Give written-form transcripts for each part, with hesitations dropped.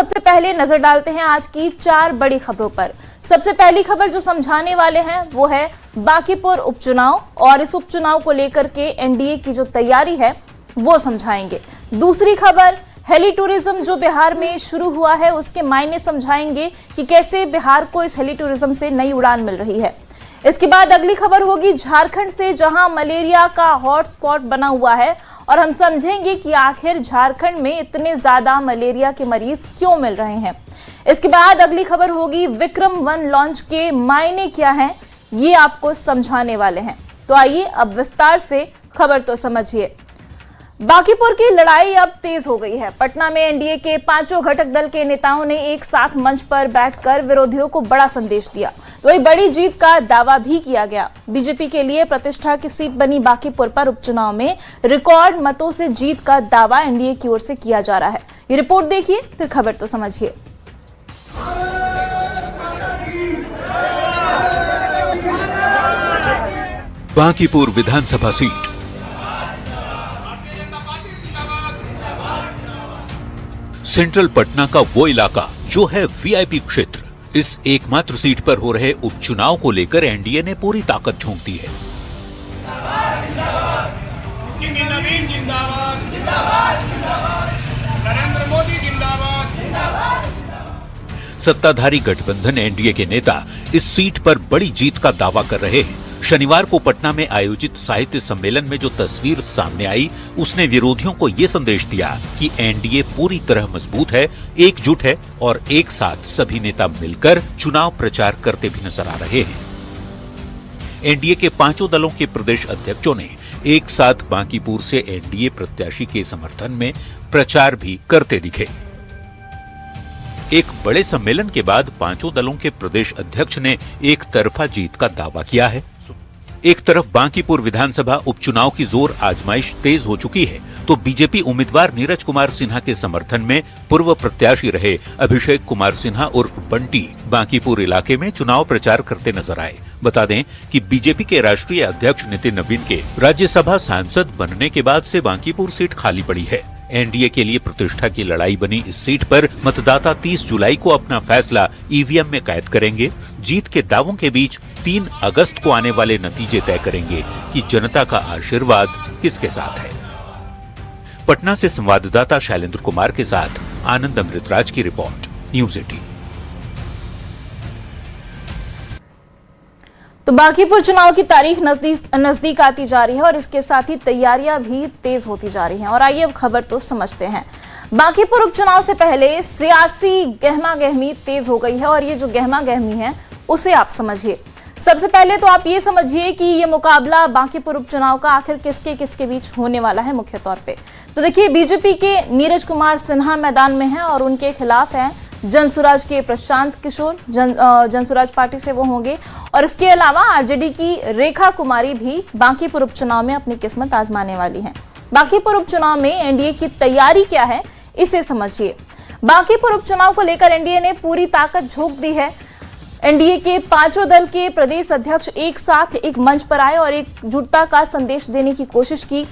सबसे पहले नजर डालते हैं आज की 4 बड़ी खबरों पर। सबसे पहली खबर जो समझाने वाले हैं वो है बांकीपुर उपचुनाव, और इस उपचुनाव को लेकर के एनडीए की जो तैयारी है वो समझाएंगे। दूसरी खबर हेली टूरिज्म जो बिहार में शुरू हुआ है उसके मायने समझाएंगे कि कैसे बिहार को इस हेली टूरिज्म से नई उड़ान मिल रही है। इसके बाद अगली खबर होगी झारखंड से, जहां मलेरिया का हॉटस्पॉट बना हुआ है, और हम समझेंगे कि आखिर झारखंड में इतने ज्यादा मलेरिया के मरीज क्यों मिल रहे हैं। इसके बाद अगली खबर होगी विक्रम-1 लॉन्च के मायने क्या हैं, ये आपको समझाने वाले हैं। तो आइए अब विस्तार से खबर तो समझिए। बांकीपुर की लड़ाई अब तेज हो गई है। पटना में एनडीए के 5 घटक दल के नेताओं ने एक साथ मंच पर बैठकर विरोधियों को बड़ा संदेश दिया। तो वही बड़ी जीत का दावा भी किया गया। बीजेपी के लिए प्रतिष्ठा की सीट बनी बांकीपुर पर उपचुनाव में रिकॉर्ड मतों से जीत का दावा एनडीए की ओर से किया जा रहा है। ये रिपोर्ट देखिए, फिर खबर तो समझिए। बांकीपुर विधानसभा सीट सेंट्रल पटना का वो इलाका जो है वीआईपी क्षेत्र। इस एकमात्र सीट पर हो रहे उपचुनाव को लेकर एनडीए ने पूरी ताकत झोंक दी है। नवीन जिंदाबाद, नरेंद्र मोदी जिंदाबाद। सत्ताधारी गठबंधन एनडीए के नेता इस सीट पर बड़ी जीत का दावा कर रहे हैं। शनिवार को पटना में आयोजित साहित्य सम्मेलन में जो तस्वीर सामने आई उसने विरोधियों को ये संदेश दिया कि एनडीए पूरी तरह मजबूत है, एकजुट है और एक साथ सभी नेता मिलकर चुनाव प्रचार करते भी नजर आ रहे हैं। एनडीए के 5 दलों के प्रदेश अध्यक्षों ने एक साथ बांकीपुर से एनडीए प्रत्याशी के समर्थन में प्रचार भी करते दिखे। एक बड़े सम्मेलन के बाद 5 दलों के प्रदेश अध्यक्ष ने एक तरफा जीत का दावा किया है। एक तरफ बांकीपुर विधानसभा उपचुनाव की जोर आजमाइश तेज हो चुकी है, तो बीजेपी उम्मीदवार नीरज कुमार सिन्हा के समर्थन में पूर्व प्रत्याशी रहे अभिषेक कुमार सिन्हा उर्फ बंटी बांकीपुर इलाके में चुनाव प्रचार करते नजर आए। बता दें कि बीजेपी के राष्ट्रीय अध्यक्ष नितिन नवीन के राज्यसभा सांसद बनने के बाद से बांकीपुर सीट खाली पड़ी है। एनडीए के लिए प्रतिष्ठा की लड़ाई बनी इस सीट पर मतदाता 30 जुलाई को अपना फैसला ईवीएम में कैद करेंगे। जीत के दावों के बीच 3 अगस्त को आने वाले नतीजे तय करेंगे कि जनता का आशीर्वाद किसके साथ है। पटना से संवाददाता शैलेंद्र कुमार के साथ आनंद अमृतराज की रिपोर्ट, न्यूज़ 18। तो बांकीपुर चुनाव की तारीख नजदीक आती जा रही है और इसके साथ ही तैयारियां भी तेज होती जा रही हैं। और आइए अब खबर तो समझते हैं। बांकीपुर उपचुनाव से पहले सियासी गहमा-गहमी तेज हो गई है, और ये जो गहमा-गहमी है उसे आप समझिए। सबसे पहले तो आप ये समझिए कि ये मुकाबला बांकीपुर उपचुनाव का आखिर किसके बीच होने वाला है मुख्य तौर पे। तो देखिए, बीजेपी के नीरज कुमार सिन्हा मैदान में हैं और उनके खिलाफ हैं जनसुराज के प्रशांत किशोर, जनसुराज पार्टी से वो होंगे। और इसके अलावा आरजेडी की रेखा कुमारी भी बांकीपुर उपचुनाव में अपनी किस्मत आजमाने वाली हैं। बांकीपुर उपचुनाव में एनडीए की तैयारी क्या है इसे समझिए। बांकीपुर उपचुनाव को लेकर एनडीए ने पूरी ताकत झोंक दी है। एनडीए के 5 दल के प्रदेश अध्यक्ष एक साथ एक मंच पर आए और एकजुटता का संदेश देने की कोशिश की।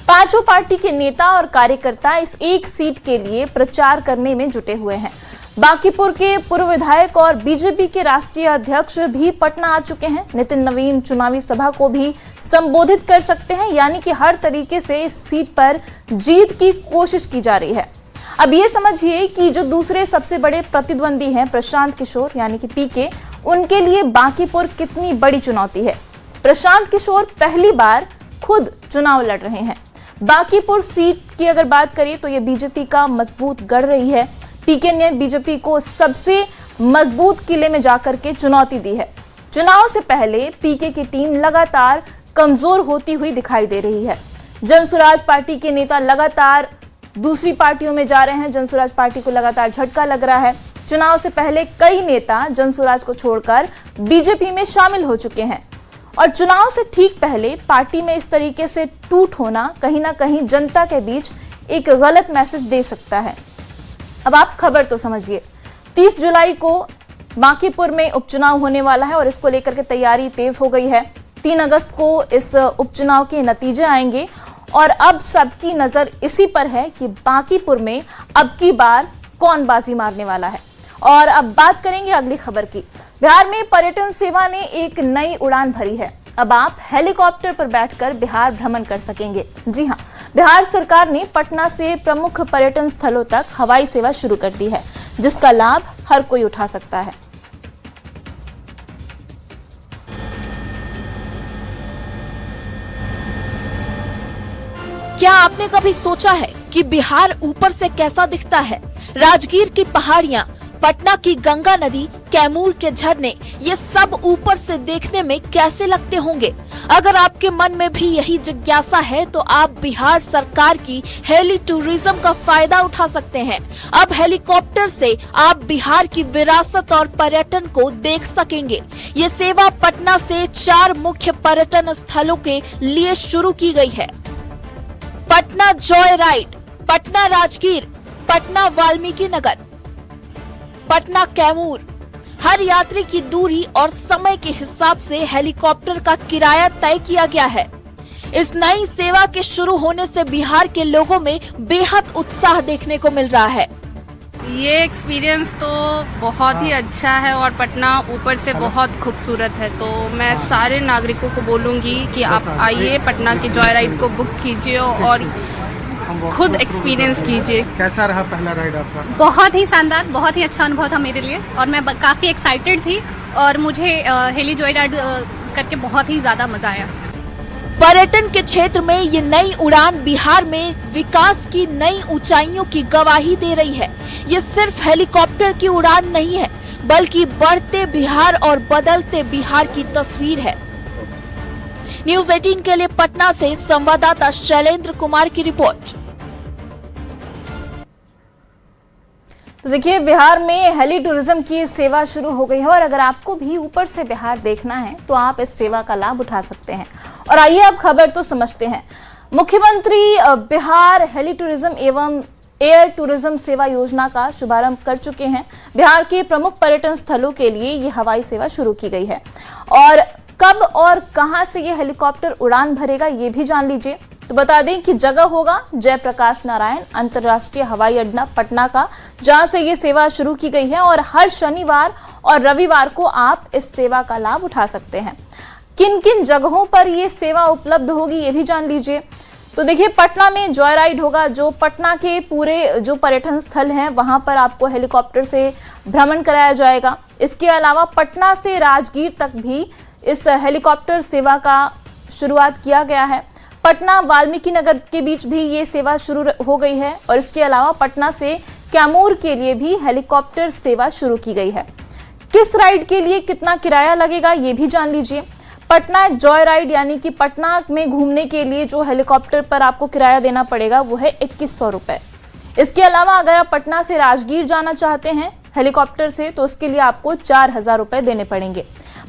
5 पार्टी के नेता और कार्यकर्ता इस एक सीट के लिए प्रचार करने में जुटे हुए हैं। बांकीपुर के पूर्व विधायक और बीजेपी के राष्ट्रीय अध्यक्ष भी पटना आ चुके हैं। नितिन नवीन चुनावी सभा को भी संबोधित कर सकते हैं, यानी कि हर तरीके से इस सीट पर जीत की कोशिश की जा रही है। अब ये समझिए कि जो दूसरे सबसे बड़े प्रतिद्वंदी हैं प्रशांत किशोर यानी कि पीके, उनके लिए बांकीपुर कितनी बड़ी चुनौती है। प्रशांत किशोर पहली बार खुद चुनाव लड़ रहे हैं। बांकीपुर सीट की अगर बात करें तो ये बीजेपी का मजबूत गढ़ रही है। पीके ने बीजेपी को सबसे मजबूत किले में जाकर के चुनौती दी है। चुनाव से पहले पीके की टीम लगातार कमजोर होती हुई दिखाई दे रही है। जनसुराज पार्टी के नेता लगातार दूसरी पार्टियों में जा रहे हैं। जनसुराज पार्टी को लगातार झटका लग रहा है। चुनाव से पहले कई नेता जनसुराज को छोड़कर बीजेपी में शामिल हो चुके हैं, और चुनाव से ठीक पहले पार्टी में इस तरीके से टूट होना कहीं ना कहीं जनता के बीच एक गलत मैसेज दे सकता है। अब आप खबर तो समझिए। 30 जुलाई को बांकीपुर में उपचुनाव होने वाला है और इसको लेकर के तैयारी तेज हो गई है। 3 अगस्त को इस उपचुनाव के नतीजे आएंगे और अब सबकी नजर इसी पर है कि बांकीपुर में अब की बार कौन बाजी मारने वाला है। और अब बात करेंगे अगली खबर की। बिहार में पर्यटन सेवा ने एक नई उड़ान भरी है। अब आप हेलीकॉप्टर पर बैठकर बिहार भ्रमण कर सकेंगे। जी हां, बिहार सरकार ने पटना से प्रमुख पर्यटन स्थलों तक हवाई सेवा शुरू कर दी है, जिसका लाभ हर कोई उठा सकता है। क्या आपने कभी सोचा है कि बिहार ऊपर से कैसा दिखता है? राजगीर की पहाड़ियाँ, पटना की गंगा नदी, कैमूर के झरने, ये सब ऊपर से देखने में कैसे लगते होंगे? अगर आपके मन में भी यही जिज्ञासा है तो आप बिहार सरकार की हेली टूरिज्म का फायदा उठा सकते हैं। अब हेलीकॉप्टर से आप बिहार की विरासत और पर्यटन को देख सकेंगे। ये सेवा पटना से 4 मुख्य पर्यटन स्थलों के लिए शुरू की गई है। Patna Joy ride, Patna Rajgir, Patna Valmiki Nagar, Patna Kaimur. हर यात्री की दूरी और समय के हिसाब से हेलीकॉप्टर का किराया तय किया गया है। इस नई सेवा के शुरू होने से बिहार के लोगों में बेहद उत्साह देखने को मिल रहा है। ये एक्सपीरियंस तो बहुत ही अच्छा है और पटना ऊपर से बहुत खूबसूरत है, तो मैं सारे नागरिकों को बोलूँगी कि आप आइए, पटना के जॉय राइड को बुक कीजिए और खुद एक्सपीरियंस कीजिए। कैसा रहा पहला राइड आपका? बहुत ही शानदार, बहुत ही अच्छा अनुभव था मेरे लिए और मैं काफ़ी एक्साइटेड थी और मुझे हेली जॉय राइड करके बहुत ही ज़्यादा मज़ा आया। पर्यटन के क्षेत्र में ये नई उड़ान बिहार में विकास की नई ऊंचाइयों की गवाही दे रही है। ये सिर्फ हेलीकॉप्टर की उड़ान नहीं है, बल्कि बढ़ते बिहार और बदलते बिहार की तस्वीर है। न्यूज़ 18 के लिए पटना से संवाददाता शैलेंद्र कुमार की रिपोर्ट। तो देखिए, बिहार में हेली टूरिज्म की सेवा शुरू हो गई है और अगर आपको भी ऊपर से बिहार देखना है तो आप इस सेवा का लाभ उठा सकते हैं। और आइए अब खबर तो समझते हैं। मुख्यमंत्री बिहार हेली टूरिज्म एवं एयर टूरिज्म सेवा योजना का शुभारंभ कर चुके हैं। बिहार के प्रमुख पर्यटन स्थलों के लिए ये हवाई सेवा शुरू की गई है और कब और कहां से ये हेलीकॉप्टर उड़ान भरेगा ये भी जान लीजिए। तो बता दें कि जगह होगा जयप्रकाश नारायण अंतर्राष्ट्रीय हवाई अड्डा पटना का, जहां से ये सेवा शुरू की गई है और हर शनिवार और रविवार को आप इस सेवा का लाभ उठा सकते हैं। किन किन जगहों पर ये सेवा उपलब्ध होगी ये भी जान लीजिए। तो देखिए, पटना में जॉय राइड होगा, जो पटना के पूरे जो पर्यटन स्थल हैं वहां पर आपको हेलीकॉप्टर से भ्रमण कराया जाएगा। इसके अलावा पटना से राजगीर तक भी इस हेलीकॉप्टर सेवा का शुरुआत किया गया है। पटना वाल्मीकि नगर के बीच भी ये सेवा शुरू हो गई है और इसके अलावा पटना से कैमूर के लिए भी हेलीकॉप्टर सेवा शुरू की गई है। किस राइड के लिए कितना किराया लगेगा ये भी जान लीजिए। पटना जॉय राइड यानी कि पटना में घूमने के लिए जो हेलीकॉप्टर पर आपको किराया देना पड़ेगा वो है 2100 रुपए। इसके अलावा अगर आप पटना से राजगीर जाना चाहते हैं हेलीकॉप्टर से तो उसके लिए आपको 4000 रुपए देने पड़ेंगे।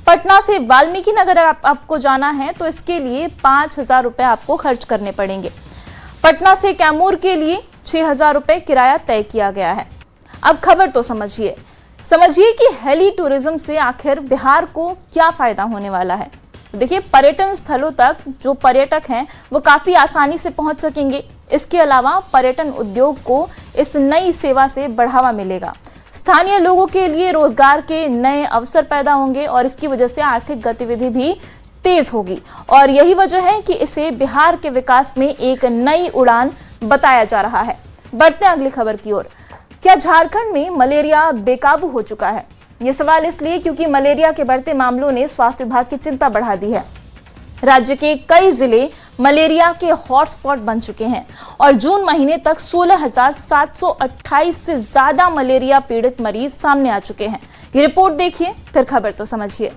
पटना से वाल्मीकि नगर आपको जाना है तो इसके लिए 5000 रुपए आपको खर्च करने पड़ेंगे। पटना से कैमूर के लिए 6000 रुपए किराया तय किया गया है। अब खबर तो समझिए कि हेली टूरिज्म से आखिर बिहार को क्या फायदा होने वाला है। देखिए, पर्यटन स्थलों तक जो पर्यटक हैं वो काफी आसानी से पहुंच सकेंगे। इसके अलावा पर्यटन उद्योग को इस नई सेवा से बढ़ावा मिलेगा। स्थानीय लोगों के लिए रोजगार के नए अवसर पैदा होंगे और इसकी वजह से आर्थिक गतिविधि भी तेज होगी और यही वजह है कि इसे बिहार के विकास में एक नई उड़ान बताया जा रहा है। बढ़ते हैं अगली खबर की ओर। क्या झारखंड में मलेरिया बेकाबू हो चुका है? ये सवाल इसलिए क्योंकि मलेरिया के बढ़ते मामलों ने स्वास्थ्य विभाग की चिंता बढ़ा दी है। राज्य के कई जिले मलेरिया के हॉटस्पॉट बन चुके हैं और जून महीने तक 16,728 से ज्यादा मलेरिया पीड़ित मरीज सामने आ चुके हैं। ये रिपोर्ट देखिए, फिर खबर तो समझिए।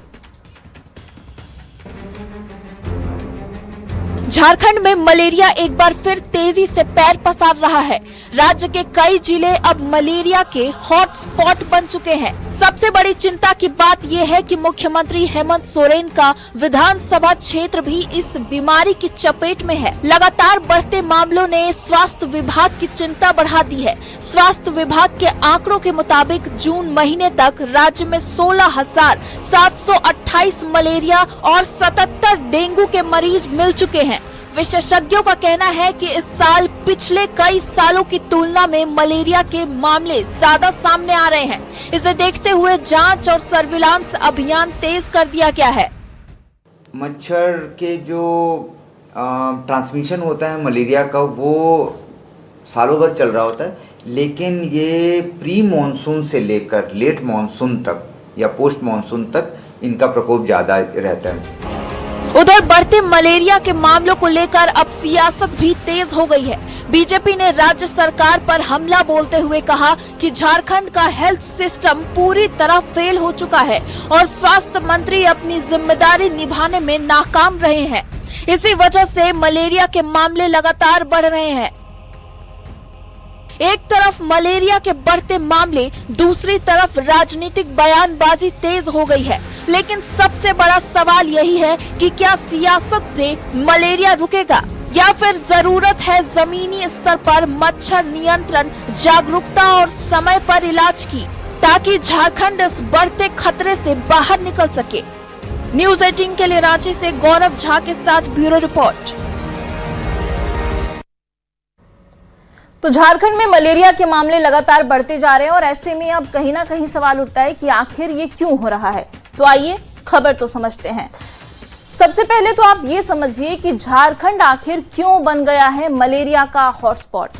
झारखंड में मलेरिया एक बार फिर तेजी से पैर पसार रहा है। राज्य के कई जिले अब मलेरिया के हॉटस्पॉट बन चुके हैं। सबसे बड़ी चिंता की बात यह है कि मुख्यमंत्री हेमंत सोरेन का विधानसभा क्षेत्र भी इस बीमारी की चपेट में है। लगातार बढ़ते मामलों ने स्वास्थ्य विभाग की चिंता बढ़ा दी है। स्वास्थ्य विभाग के आंकड़ों के मुताबिक जून महीने तक राज्य में 16,728 मलेरिया और 77 डेंगू के मरीज मिल चुके हैं। विशेषज्ञों का कहना है कि इस साल पिछले कई सालों की तुलना में मलेरिया के मामले ज्यादा सामने आ रहे हैं। इसे देखते हुए जांच और सर्विलांस अभियान तेज कर दिया गया है। मच्छर के जो ट्रांसमिशन होता है मलेरिया का, वो सालों भर चल रहा होता है, लेकिन ये प्री मॉनसून से लेकर लेट मॉनसून तक या पोस्ट मॉनसून तक इनका प्रकोप ज़्यादा रहता है। उधर बढ़ते मलेरिया के मामलों को लेकर अब सियासत भी तेज हो गई है। बीजेपी ने राज्य सरकार पर हमला बोलते हुए कहा कि झारखंड का हेल्थ सिस्टम पूरी तरह फेल हो चुका है और स्वास्थ्य मंत्री अपनी जिम्मेदारी निभाने में नाकाम रहे हैं। इसी वजह से मलेरिया के मामले लगातार बढ़ रहे हैं। एक तरफ मलेरिया के बढ़ते मामले, दूसरी तरफ राजनीतिक बयानबाजी तेज हो गई है। लेकिन सबसे बड़ा सवाल यही है कि क्या सियासत से मलेरिया रुकेगा या फिर जरूरत है जमीनी स्तर पर मच्छर नियंत्रण, जागरूकता और समय पर इलाज की, ताकि झारखंड इस बढ़ते खतरे से बाहर निकल सके। न्यूज़ 18 के लिए रांची से गौरव झा के साथ ब्यूरो रिपोर्ट। तो झारखंड में मलेरिया के मामले लगातार बढ़ते जा रहे हैं और ऐसे में अब कहीं ना कहीं सवाल उठता है कि आखिर ये क्यों हो रहा है। तो आइए खबर तो समझते हैं। सबसे पहले तो आप ये समझिए कि झारखंड आखिर क्यों बन गया है मलेरिया का हॉटस्पॉट।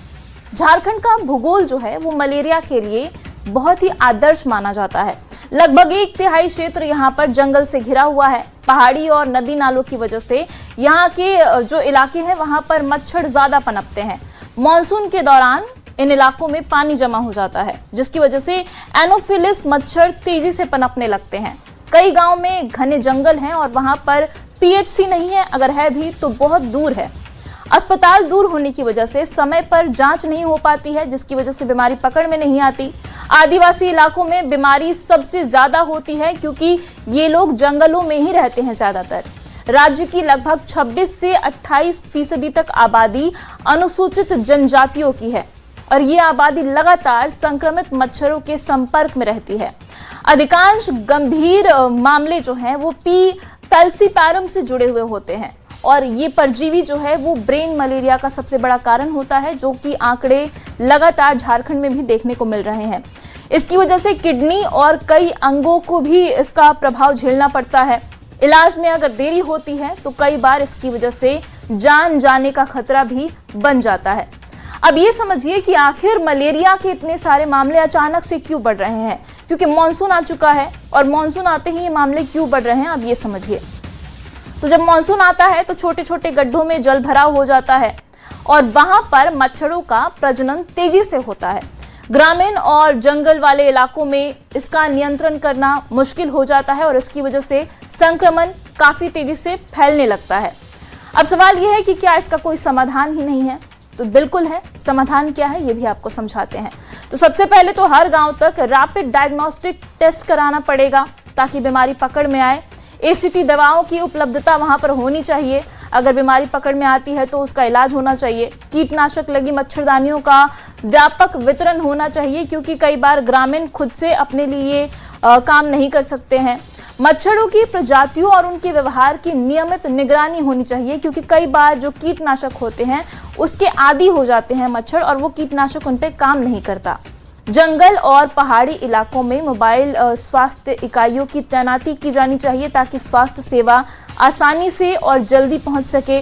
झारखंड का भूगोल जो है वो मलेरिया के लिए बहुत ही आदर्श माना जाता है। लगभग 1/3 क्षेत्र यहाँ पर जंगल से घिरा हुआ है। पहाड़ी और नदी नालों की वजह से यहाँ के जो इलाके हैं वहां पर मच्छर ज्यादा पनपते हैं। मॉनसून के दौरान इन इलाकों में पानी जमा हो जाता है, जिसकी वजह से एनोफिलिस मच्छर तेजी से पनपने लगते हैं। कई गांव में घने जंगल हैं और वहां पर पीएचसी नहीं है, अगर है भी तो बहुत दूर है। अस्पताल दूर होने की वजह से समय पर जांच नहीं हो पाती है, जिसकी वजह से बीमारी पकड़ में नहीं आती। आदिवासी इलाकों में बीमारी सबसे ज्यादा होती है क्योंकि ये लोग जंगलों में ही रहते हैं ज्यादातर। राज्य की लगभग 26 से 28% तक आबादी अनुसूचित जनजातियों की है और ये आबादी लगातार संक्रमित मच्छरों के संपर्क में रहती है। अधिकांश गंभीर मामले जो हैं वो पी फैल्सीपैरम से जुड़े हुए होते हैं और ये परजीवी जो है वो ब्रेन मलेरिया का सबसे बड़ा कारण होता है, जो कि आंकड़े लगातार झारखंड में भी देखने को मिल रहे हैं। इसकी वजह से किडनी और कई अंगों को भी इसका प्रभाव झेलना पड़ता है। इलाज में अगर देरी होती है तो कई बार इसकी वजह से जान जाने का खतरा भी बन जाता है। अब ये समझिए कि आखिर मलेरिया के इतने सारे मामले अचानक से क्यों बढ़ रहे हैं, क्योंकि मॉनसून आ चुका है और मॉनसून आते ही ये मामले क्यों बढ़ रहे हैं, अब ये समझिए। तो जब मॉनसून आता है तो छोटे छोटे गड्ढों में जल भराव हो जाता है और वहां पर मच्छरों का प्रजनन तेजी से होता है। ग्रामीण और जंगल वाले इलाकों में इसका नियंत्रण करना मुश्किल हो जाता है और इसकी वजह से संक्रमण काफी तेजी से फैलने लगता है। अब सवाल यह है कि क्या इसका कोई समाधान ही नहीं है? तो बिल्कुल है। समाधान क्या है ये भी आपको समझाते हैं। तो सबसे पहले तो हर गांव तक रैपिड डायग्नोस्टिक टेस्ट कराना पड़ेगा ताकि बीमारी पकड़ में आए। एसीटी दवाओं की उपलब्धता वहां पर होनी चाहिए। अगर बीमारी पकड़ में आती है तो उसका इलाज होना चाहिए। कीटनाशक लगी मच्छरदानियों का व्यापक वितरण होना चाहिए, क्योंकि कई बार ग्रामीण खुद से अपने लिए काम नहीं कर सकते हैं। मच्छरों की प्रजातियों और उनके व्यवहार की नियमित निगरानी होनी चाहिए, क्योंकि कई बार जो कीटनाशक होते हैं उसके आदी हो जाते हैं मच्छर और वो कीटनाशक उन पे काम नहीं करता। जंगल और पहाड़ी इलाकों में मोबाइल स्वास्थ्य इकाइयों की तैनाती की जानी चाहिए ताकि स्वास्थ्य सेवा आसानी से और जल्दी पहुंच सके।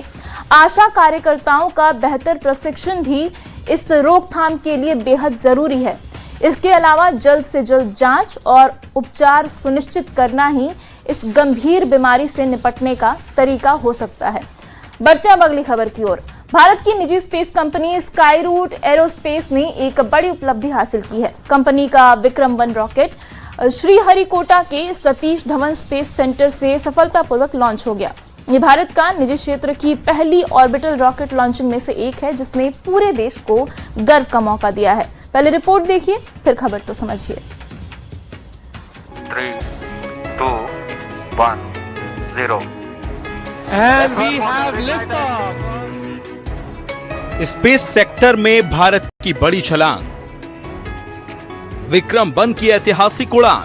आशा कार्यकर्ताओं का बेहतर प्रशिक्षण भी इस रोकथाम के लिए बेहद जरूरी है। इसके अलावा जल्द से जल्द जांच और उपचार सुनिश्चित करना ही इस गंभीर बीमारी से निपटने का तरीका हो सकता है। बढ़ते हैं अब अगली खबर की ओर। भारत की निजी स्पेस कंपनी स्काईरूट एरोस्पेस ने एक बड़ी उपलब्धि हासिल की है। कंपनी का विक्रम-1 रॉकेट श्रीहरिकोटा के सतीश धवन स्पेस सेंटर से सफलतापूर्वक लॉन्च हो गया। ये भारत का निजी क्षेत्र की पहली ऑर्बिटल रॉकेट लॉन्चिंग में से एक है, जिसने पूरे देश को गर्व का मौका दिया है। पहले रिपोर्ट देखिए, फिर खबर तो समझिए। 3, 2, 1, 0 And we have liftoff. Space sector में भारत की बड़ी छलांग, विक्रम-1 की ऐतिहासिक उड़ान।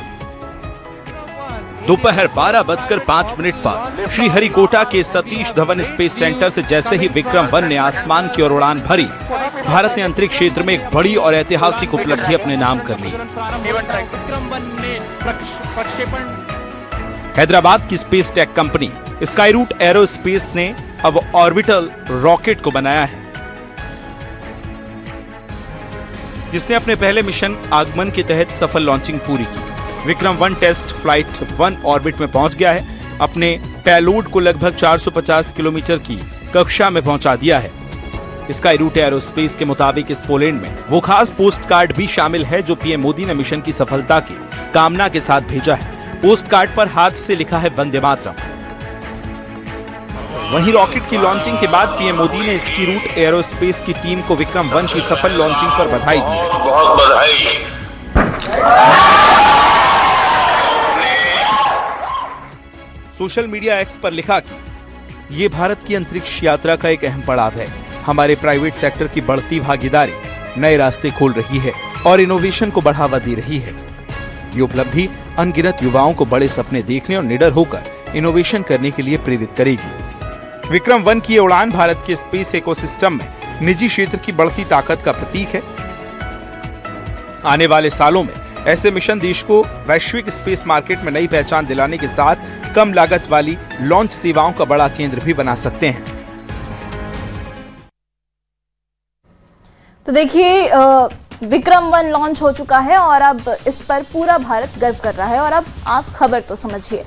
दोपहर 12:05 पर श्रीहरिकोटा के सतीश धवन स्पेस सेंटर से जैसे ही विक्रम-1 ने आसमान की ओर उड़ान भरी, भारत ने अंतरिक्ष क्षेत्र में एक बड़ी और ऐतिहासिक उपलब्धि अपने नाम कर ली। हैदराबाद की space tech company Skyroot aerospace ने अब ऑर्बिटल रॉकेट को बनाया है, जिसने अपने पहले मिशन आगमन के तहत सफल लॉन्चिंग पूरी की। विक्रम-1 टेस्ट फ्लाइट 1 ऑर्बिट में पहुंच गया है। अपने पेलोड को लगभग 450 किलोमीटर की कक्षा में पहुंचा दिया है। स्काईरूट एरोस्पेस के मुताबिक इस पोलैंड में वो खास पोस्ट कार्ड भी शामिल है जो पीएम मोदी ने मिशन की सफलता की कामना के साथ भेजा है। पोस्ट कार्ड पर हाथ से लिखा है वंदे मातरम। वहीं रॉकेट की लॉन्चिंग के बाद पीएम मोदी ने स्काईरूट एरोस्पेस की टीम को विक्रम-1 की सफल लॉन्चिंग पर बधाई दी। बहुत बधाई। सोशल मीडिया एक्स पर लिखा कि ये भारत की अंतरिक्ष यात्रा का एक अहम पड़ाव है। हमारे प्राइवेट सेक्टर की बढ़ती भागीदारी नए रास्ते खोल रही है और इनोवेशन को बढ़ावा दे रही है। ये उपलब्धि अनगिनत युवाओं को बड़े सपने देखने और निडर होकर इनोवेशन करने के लिए प्रेरित करेगी। विक्रम-1 की ये उड़ान भारत के स्पेस इकोसिस्टम में निजी क्षेत्र की बढ़ती ताकत का प्रतीक है। आने वाले सालों में ऐसे मिशन देश को वैश्विक स्पेस मार्केट में नई पहचान दिलाने के साथ कम लागत वाली लॉन्च सेवाओं का बड़ा केंद्र भी बना सकते हैं। तो देखिए, विक्रम-1 लॉन्च हो चुका है और अब इस पर पूरा भारत गर्व कर रहा है। और अब आप खबर तो समझिए,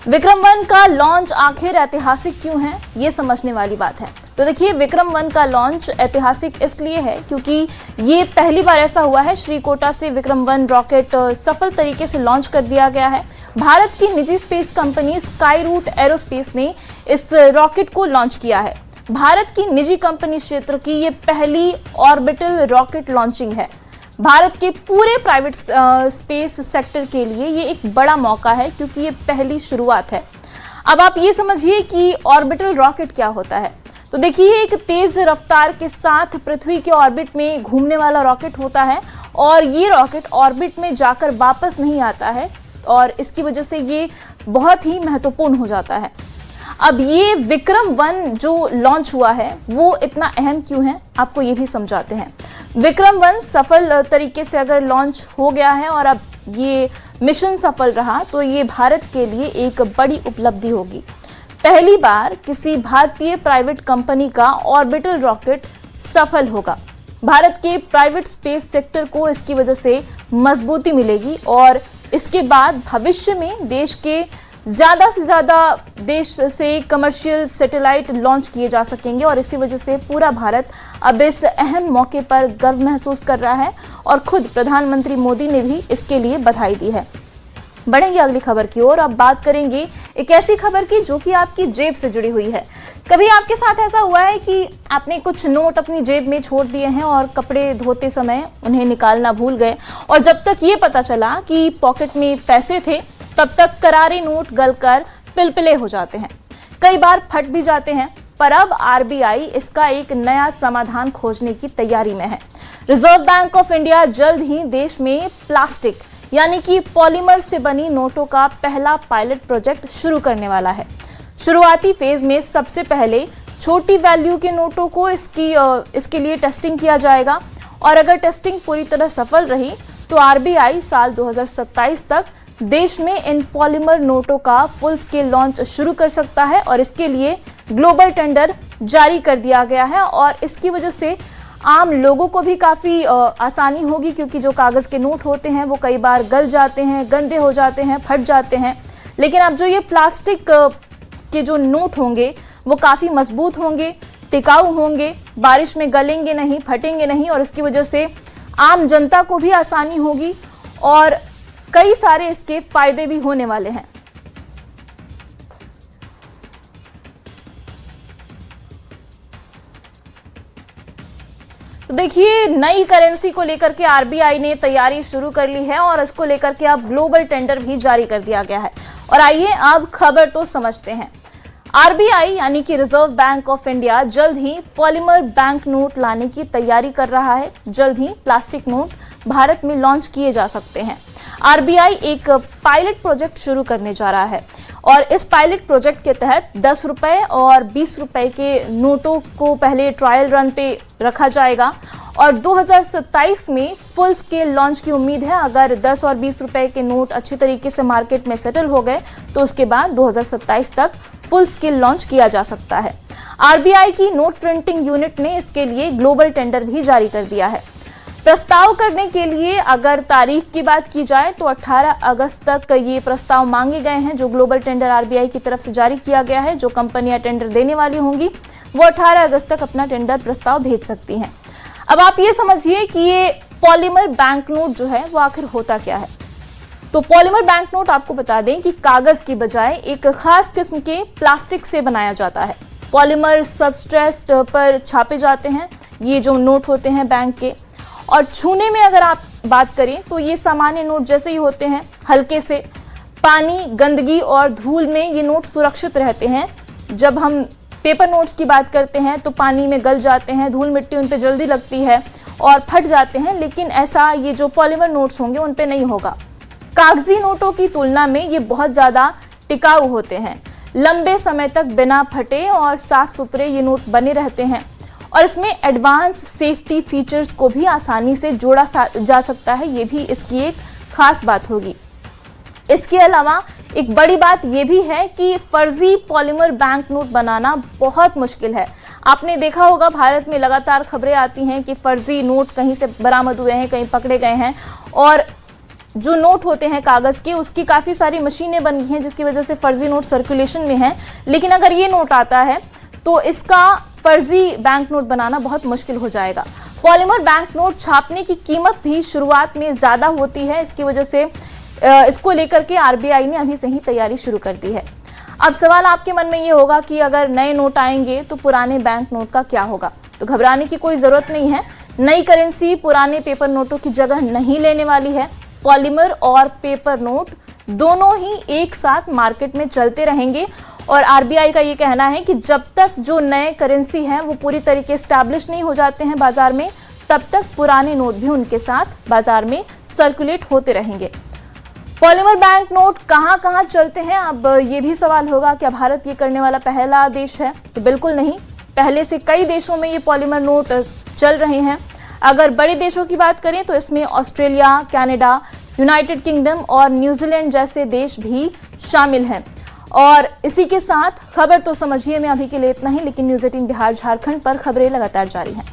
विक्रम-1 का लॉन्च आखिर ऐतिहासिक क्यों है, ये समझने वाली बात है। तो देखिए, विक्रम-1 का लॉन्च ऐतिहासिक इसलिए है क्योंकि ये पहली बार ऐसा हुआ है। श्रीकोटा से विक्रम-1 रॉकेट सफल तरीके से लॉन्च कर दिया गया है। भारत की निजी स्पेस कंपनी स्काईरूट एरोस्पेस ने इस रॉकेट को लॉन्च किया है। भारत की निजी कंपनी क्षेत्र की ये पहली ऑर्बिटल रॉकेट लॉन्चिंग है। भारत के पूरे प्राइवेट स्पेस सेक्टर के लिए ये एक बड़ा मौका है क्योंकि ये पहली शुरुआत है। अब आप ये समझिए कि ऑर्बिटल रॉकेट क्या होता है। तो देखिए, एक तेज रफ्तार के साथ पृथ्वी के ऑर्बिट में घूमने वाला रॉकेट होता है और ये रॉकेट ऑर्बिट में जाकर वापस नहीं आता है और इसकी वजह से ये बहुत ही महत्वपूर्ण हो जाता है। अब ये विक्रम-1 जो लॉन्च हुआ है वो इतना अहम क्यों है, आपको ये भी समझाते हैं। विक्रम-1 सफल तरीके से अगर लॉन्च हो गया है और अब ये मिशन सफल रहा तो ये भारत के लिए एक बड़ी उपलब्धि होगी। पहली बार किसी भारतीय प्राइवेट कंपनी का ऑर्बिटल रॉकेट सफल होगा। भारत के प्राइवेट स्पेस सेक्टर को इसकी वजह से मजबूती मिलेगी और इसके बाद भविष्य में देश के ज़्यादा से ज़्यादा देश से कमर्शियल सैटेलाइट लॉन्च किए जा सकेंगे और इसी वजह से पूरा भारत अब इस अहम मौके पर गर्व महसूस कर रहा है और खुद प्रधानमंत्री मोदी ने भी इसके लिए बधाई दी है। बढ़ेंगे अगली खबर की ओर। अब बात करेंगे एक ऐसी खबर की जो कि आपकी जेब से जुड़ी हुई है। कभी आपके साथ ऐसा हुआ है कि आपने कुछ नोट अपनी जेब में छोड़ दिए हैं और कपड़े धोते समय उन्हें निकालना भूल गए और जब तक ये पता चला कि पॉकेट में पैसे थे तब तक करारे नोट गलकर पिलपिले हो जाते हैं, कई बार फट भी जाते हैं। पर अब आरबीआई इसका एक नया समाधान खोजने की तैयारी में है। रिजर्व बैंक ऑफ इंडिया जल्द ही देश में प्लास्टिक यानी कि पॉलीमर से बनी नोटों का पहला पायलट प्रोजेक्ट शुरू करने वाला है। शुरुआती फेज में सबसे पहले छोटी वैल्यू के नोटों को इसके लिए टेस्टिंग किया जाएगा और अगर टेस्टिंग पूरी तरह सफल रही तो आरबीआई साल 2027 तक देश में इन पॉलीमर नोटों का फुल स्केल लॉन्च शुरू कर सकता है और इसके लिए ग्लोबल टेंडर जारी कर दिया गया है और इसकी वजह से आम लोगों को भी काफ़ी आसानी होगी क्योंकि जो कागज़ के नोट होते हैं वो कई बार गल जाते हैं, गंदे हो जाते हैं, फट जाते हैं। लेकिन अब जो ये प्लास्टिक के जो नोट होंगे वो काफ़ी मजबूत होंगे, टिकाऊ होंगे, बारिश में गलेंगे नहीं, फटेंगे नहीं और इसकी वजह से आम जनता को भी आसानी होगी और कई सारे इसके फायदे भी होने वाले हैं। तो देखिए, नई करेंसी को लेकर के आरबीआई ने तैयारी शुरू कर ली है और इसको लेकर के अब ग्लोबल टेंडर भी जारी कर दिया गया है। और आइए अब खबर तो समझते हैं। आरबीआई यानी कि रिजर्व बैंक ऑफ इंडिया जल्द ही पॉलीमर बैंक नोट लाने की तैयारी कर रहा है। जल्द ही प्लास्टिक नोट भारत में लॉन्च किए जा सकते हैं। आरबीआई एक पायलट प्रोजेक्ट शुरू करने जा रहा है और इस पायलट प्रोजेक्ट के तहत 10 रुपए और 20 रुपए के नोटों को पहले ट्रायल रन पे रखा जाएगा और 2027 में फुल स्केल लॉन्च की उम्मीद है। अगर 10 और 20 रुपए के नोट अच्छी तरीके से मार्केट में सेटल हो गए तो उसके बाद 2027 तक फुल स्केल लॉन्च किया जा सकता है। आरबीआई की नोट प्रिंटिंग यूनिट ने इसके लिए ग्लोबल टेंडर भी जारी कर दिया है। प्रस्ताव करने के लिए अगर तारीख की बात की जाए तो 18 अगस्त तक ये प्रस्ताव मांगे गए हैं। जो ग्लोबल टेंडर आरबीआई की तरफ से जारी किया गया है, जो कंपनियां टेंडर देने वाली होंगी वो 18 अगस्त तक अपना टेंडर प्रस्ताव भेज सकती हैं। अब आप ये समझिए कि ये पॉलीमर बैंक नोट जो है वो आखिर होता क्या है। तो पॉलीमर बैंक नोट आपको बता दें कि कागज की बजाय एक खास किस्म के प्लास्टिक से बनाया जाता है। पॉलीमर सबस्ट्रेट पर छापे जाते हैं ये जो नोट होते हैं बैंक के, और छूने में अगर आप बात करें तो ये सामान्य नोट जैसे ही होते हैं। हल्के से पानी, गंदगी और धूल में ये नोट सुरक्षित रहते हैं। जब हम पेपर नोट्स की बात करते हैं तो पानी में गल जाते हैं, धूल मिट्टी उन पे जल्दी लगती है और फट जाते हैं, लेकिन ऐसा ये जो पॉलीमर नोट्स होंगे उन पे नहीं होगा। कागजी नोटों की तुलना में ये बहुत ज़्यादा टिकाऊ होते हैं। लंबे समय तक बिना फटे और साफ सुथरे ये नोट बने रहते हैं और इसमें एडवांस सेफ्टी फीचर्स को भी आसानी से जोड़ा जा सकता है। ये भी इसकी एक खास बात होगी। इसके अलावा एक बड़ी बात यह भी है कि फर्जी पॉलीमर बैंक नोट बनाना बहुत मुश्किल है। आपने देखा होगा भारत में लगातार खबरें आती हैं कि फर्जी नोट कहीं से बरामद हुए हैं, कहीं पकड़े गए हैं और जो नोट होते हैं कागज के उसकी काफ़ी सारी मशीनें बन गई हैं जिसकी वजह से फर्जी नोट सर्कुलेशन में है। लेकिन अगर ये नोट आता है तो इसका फर्जी बैंक नोट बनाना बहुत मुश्किल हो जाएगा। पॉलीमर बैंक नोट छापने की कीमत भी शुरुआत में ज़्यादा होती है। इसकी वजह से इसको लेकर के आरबीआई ने अभी से ही तैयारी शुरू कर दी है। अब सवाल आपके मन में ये होगा कि अगर नए नोट आएंगे तो पुराने बैंक नोट का क्या होगा। तो घबराने की कोई ज़रूरत नहीं है। नई करेंसी पुराने पेपर नोटों की जगह नहीं लेने वाली है। पॉलीमर और पेपर नोट दोनों ही एक साथ मार्केट में चलते रहेंगे और आरबीआई का ये कहना है कि जब तक जो नए करेंसी हैं वो पूरी तरीके एस्टैब्लिश नहीं हो जाते हैं बाजार में, तब तक पुराने नोट भी उनके साथ बाजार में सर्कुलेट होते रहेंगे। पॉलीमर बैंक नोट कहां चलते हैं, अब ये भी सवाल होगा क्या भारत ये करने वाला पहला देश है? तो बिल्कुल नहीं। पहले से कई देशों में ये पॉलीमर नोट चल रहे हैं। अगर बड़े देशों की बात करें तो इसमें ऑस्ट्रेलिया, कनाडा, यूनाइटेड किंगडम और न्यूजीलैंड जैसे देश भी शामिल हैं। और इसी के साथ खबर तो समझिए में अभी के लिए इतना ही, लेकिन न्यूज़ 18 बिहार झारखंड पर खबरें लगातार जारी हैं।